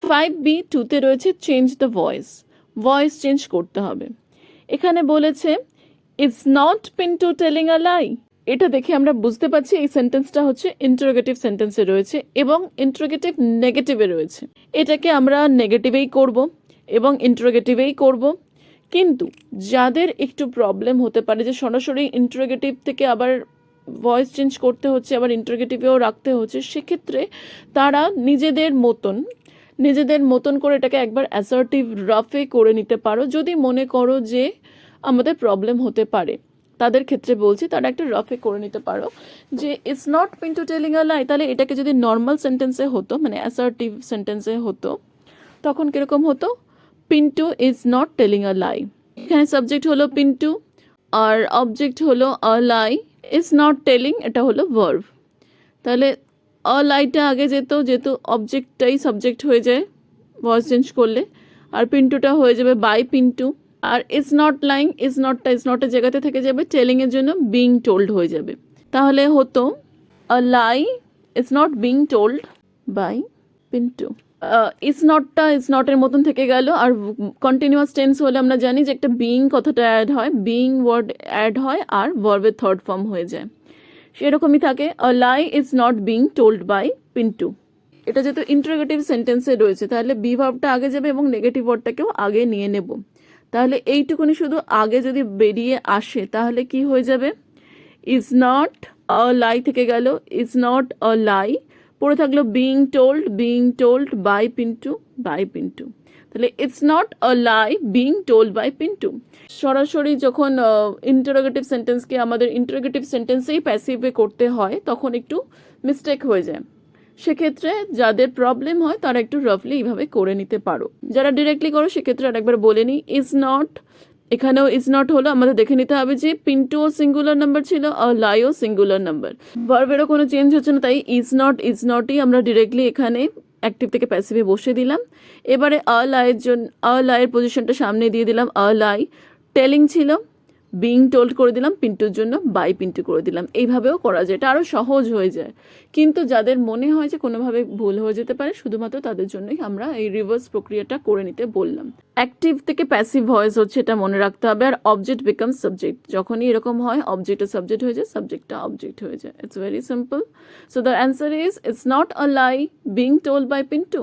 5B 2তে রয়েছে change the voice change করতে হবে। এখানে বলেছে ইটস নট পিন্টু টেলিং আ লাই। এটা দেখে আমরা বুঝতে পারছি এই সেন্টেন্সটা হচ্ছে ইন্টারোগেটিভ সেন্টেন্সে রয়েছে এবং ইন্টারোগেটিভ নেগেটিভে রয়েছে। এটাকে আমরা নেগেটিভেই করব এবং ইন্টারোগেটিভেই করব। কিন্তু যাদের একটু প্রবলেম হতে পারে যে সরাসরি ইন্টারোগেটিভ থেকে আবার ভয়েস চেঞ্জ করতে হচ্ছে, আবার ইন্টারোগেটিভেও রাখতে হচ্ছে, সেক্ষেত্রে তারা নিজেদের মতন করে এটাকে একবার অ্যাসার্টিভ রাফে করে নিতে পারো। যদি মনে করো যে আমাদের প্রবলেম হতে পারে, তাদের ক্ষেত্রে বলছি, তারা একটা রাফে করে নিতে পারো যে ইটস নট পিন্টু টেলিং আ লাই। তাহলে এটাকে যদি নর্মাল সেন্টেন্সে হতো, মানে অ্যাসার্টিভ সেন্টেন্সে হতো, তখন কিরকম হতো? পিন্টু ইজ নট টেলিং আ লাই। এখানে সাবজেক্ট হলো পিন্টু আর অবজেক্ট হলো আ লাই। ইজ নট টেলিং এটা হলো ভার্ব। তাহলে আ লাইটা আগে যেহেতু অবজেক্টটাই সাবজেক্ট হয়ে যায় ভয়েস চেঞ্জ করলে, আর পিন্টুটা হয়ে যাবে বাই পিন্টু। আর ইজ নট লাইং, ইজ নটের জায়গাতে থেকে যাবে টেলিংয়ের জন্য বিং টোল্ড হয়ে যাবে। তাহলে হতো a lie is not being told by Pintu. Is নটের মতন থেকে গেল। আর কন্টিনিউয়াস টেন্স হলে আমরা জানি যে একটা বিং কথাটা অ্যাড হয়, বিং ওয়ার্ড অ্যাড হয় আর ভার্বের থার্ড ফর্ম হয়ে যায়। সেরকমই থাকে a lie is not being told by Pintu. এটা যেহেতু ইন্টারোগেটিভ সেন্টেন্সে রয়েছে, তাহলে বি ভার্বটা আগে যাবে এবং নেগেটিভ ওয়ার্ডটাকেও আগে নিয়ে নেব। তাহলে এইটুকুনি শুধু আগে যদি বেরিয়ে আসে তাহলে কি হয়ে যাবে? ইজ নট আ লাই থেকে গেল ইজ নট আ লাই, পড়ে থাকলো বিং টোল্ড বাই পিন্টু। তাহলে it's not a lie being told by Pintu. সরাসরি যখন ইন্টারোগেটিভ সেন্টেন্সকে আমাদের ইন্টারোগেটিভ সেন্টেন্সেই প্যাসিভে করতে হয় তখন একটু মিস্টেক হয়ে যায়। সেক্ষেত্রে যাদের প্রবলেম হয় তারা একটু রাফলি এইভাবে করে নিতে পারো। যারা ডিরেক্টলি করো সেক্ষেত্রে আরেকবার বলে নিই, ইজ নট, এখানেও ইজ নট হলো, আমাদের দেখে নিতে হবে যে পিন্টুও সিঙ্গুলার নাম্বার ছিল আর লাইও সিঙ্গুলার নাম্বার। ভার্বেরও কোনো চেঞ্জ হচ্ছে না, তাই ইজ নটই আমরা ডিরেক্টলি এখানে অ্যাক্টিভ থেকে প্যাসিভে বসে দিলাম। এবারে আ লাইয়ের পজিশনটা সামনে দিয়ে দিলাম আ লাই, টেলিং ছিল, বিং টোল্ড করে দিলাম, পিন্টুর জন্য বাই পিন্টু করে দিলাম। এইভাবেও করা যায়, এটা আরও সহজ হয়ে যায়। কিন্তু যাদের মনে হয় যে কোনোভাবে ভুল হয়ে যেতে পারে, শুধুমাত্র তাদের জন্যই আমরা এই রিভার্স প্রক্রিয়াটা করে নিতে বললাম। অ্যাক্টিভ থেকে প্যাসিভ ভয়েস হচ্ছে, এটা মনে রাখতে হবে। আর অবজেক্ট বিকাম সাবজেক্ট, যখনই এরকম হয় অবজেক্টটা সাবজেক্ট হয়ে যায়, সাবজেক্টটা অবজেক্ট হয়ে যায়। It's very simple. So the answer is it's not a lie being told by Pintu.